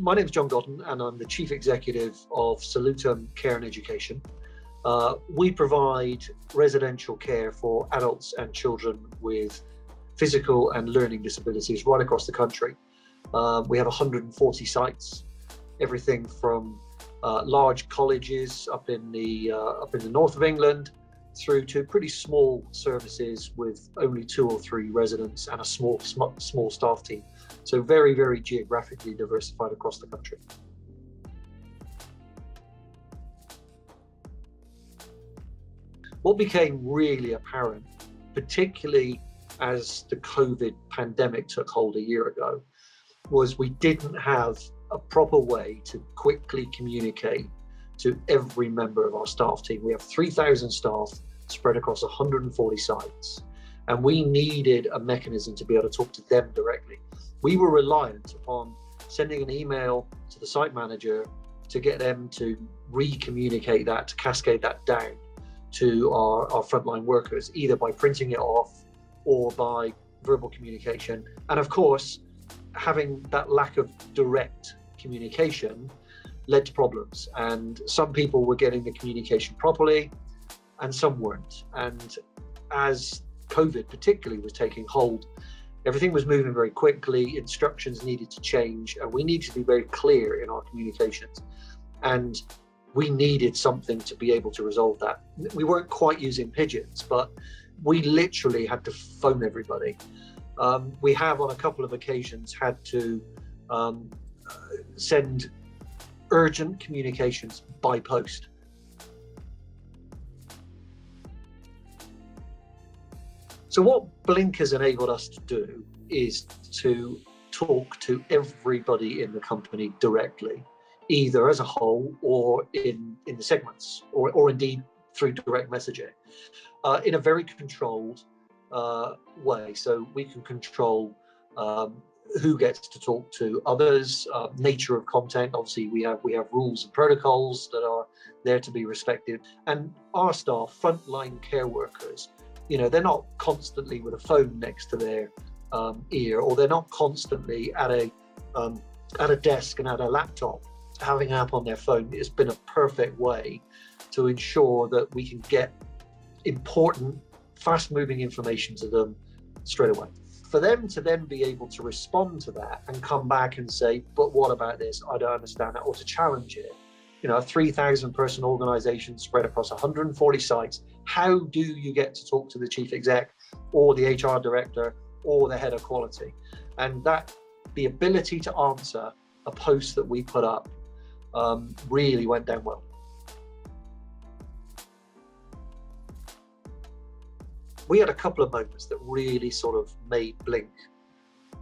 My name is John Godden, and I'm the Chief Executive of Salutem Care Education. We provide residential care for adults and children with physical and learning disabilities right across the country. We have 140 sites, everything from large colleges up in the north of England, through to pretty small services with only 2 or 3 residents and a small staff team. So very, very geographically diversified across the country. What became really apparent, particularly as the COVID pandemic took hold a year ago, was we didn't have a proper way to quickly communicate to every member of our staff team. We have 3,000 staff spread across 140 sites, and we needed a mechanism to be able to talk to them directly. We were reliant upon sending an email to the site manager to get them to re-communicate that, to cascade that down to our frontline workers, either by printing it off or by verbal communication. And of course, having that lack of direct communication led to problems, and some people were getting the communication properly and some weren't. And as COVID particularly was taking hold, everything was moving very quickly, instructions needed to change, and we needed to be very clear in our communications. And we needed something to be able to resolve that. We weren't quite using pigeons, but we literally had to phone everybody. We have on a couple of occasions had to send urgent communications by post. So what Blink has enabled us to do is to talk to everybody in the company directly, either as a whole or in the segments, or indeed through direct messaging, in a very controlled way. So we can control who gets to talk to others, nature of content. Obviously, we have rules and protocols that are there to be respected. And our staff, frontline care workers, they're not constantly with a phone next to their ear, or they're not constantly at a desk and at a laptop having an app on their phone. It's been a perfect way to ensure that we can get important, fast-moving information to them straight away. For them to then be able to respond to that and come back and say, but what about this? I don't understand that, or to challenge it. A 3,000 person organization spread across 140 sites. How do you get to talk to the chief exec or the HR director or the head of quality? And that the ability to answer a post that we put up really went down well. We had a couple of moments that really sort of made Blink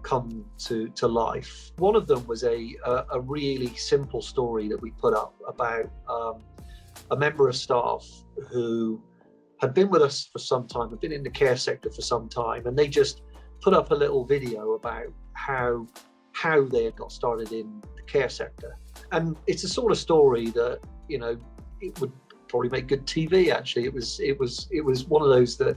come to life. One of them was a really simple story that we put up about a member of staff who had been with us for some time, had been in the care sector for some time, and they just put up a little video about how they had got started in the care sector. And it's a sort of story that, it would probably make good TV. Actually, it was one of those that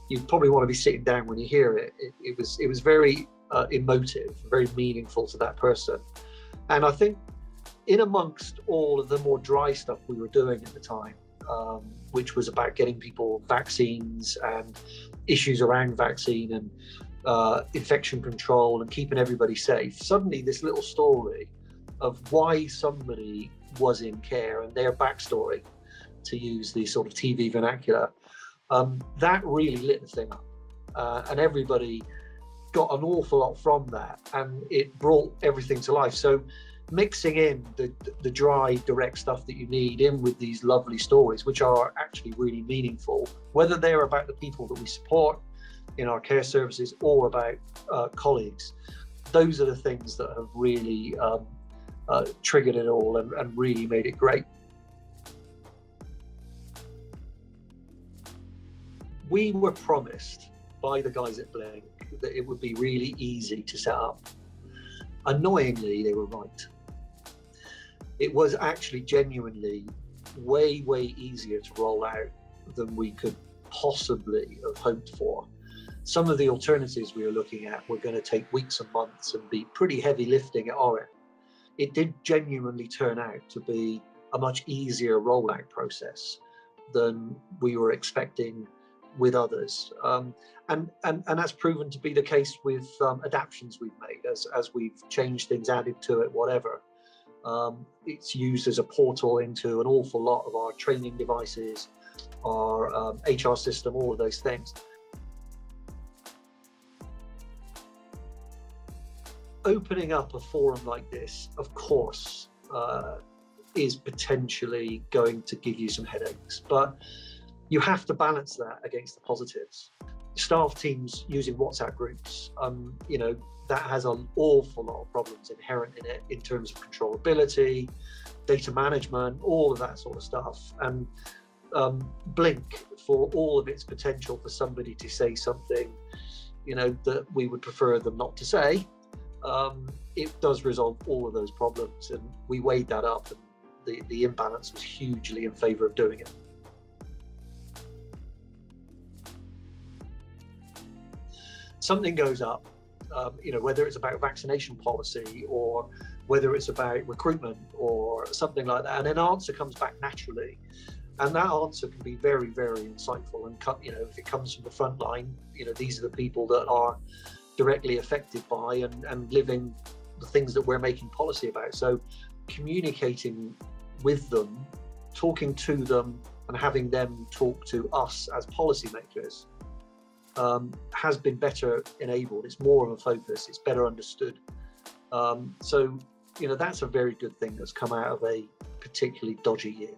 you probably want to be sitting down when you hear it. It was very emotive, very meaningful to that person. And I think in amongst all of the more dry stuff we were doing at the time, which was about getting people vaccines and issues around vaccine and infection control and keeping everybody safe, suddenly this little story of why somebody was in care and their backstory, to use the sort of TV vernacular, that really lit the thing up, and everybody got an awful lot from that, and it brought everything to life. So mixing in the dry, direct stuff that you need in with these lovely stories, which are actually really meaningful, whether they're about the people that we support in our care services or about colleagues, those are the things that have really triggered it all and really made it great. We were promised by the guys at Blink that it would be really easy to set up. Annoyingly, they were right. It was actually genuinely way, way easier to roll out than we could possibly have hoped for. Some of the alternatives we were looking at were going to take weeks and months and be pretty heavy lifting at our end. it did genuinely turn out to be a much easier rollout process than we were expecting with others. And that's proven to be the case with adaptations we've made as we've changed things, added to it, whatever. It's used as a portal into an awful lot of our training devices, our HR system, all of those things. Opening up a forum like this, of course, is potentially going to give you some headaches, but you have to balance that against the positives. Staff teams using WhatsApp groups, that has an awful lot of problems inherent in it in terms of controllability, data management, all of that sort of stuff. And Blink, for all of its potential for somebody to say something, that we would prefer them not to say, it does resolve all of those problems. And we weighed that up, and the imbalance was hugely in favor of doing it. Something goes up, whether it's about vaccination policy or whether it's about recruitment or something like that, and an answer comes back naturally, and that answer can be very, very insightful. And if it comes from the front line, these are the people that are directly affected by and living the things that we're making policy about. So communicating with them, talking to them, and having them talk to us as policymakers has been better enabled. It's more of a focus, it's better understood. So that's a very good thing that's come out of a particularly dodgy year.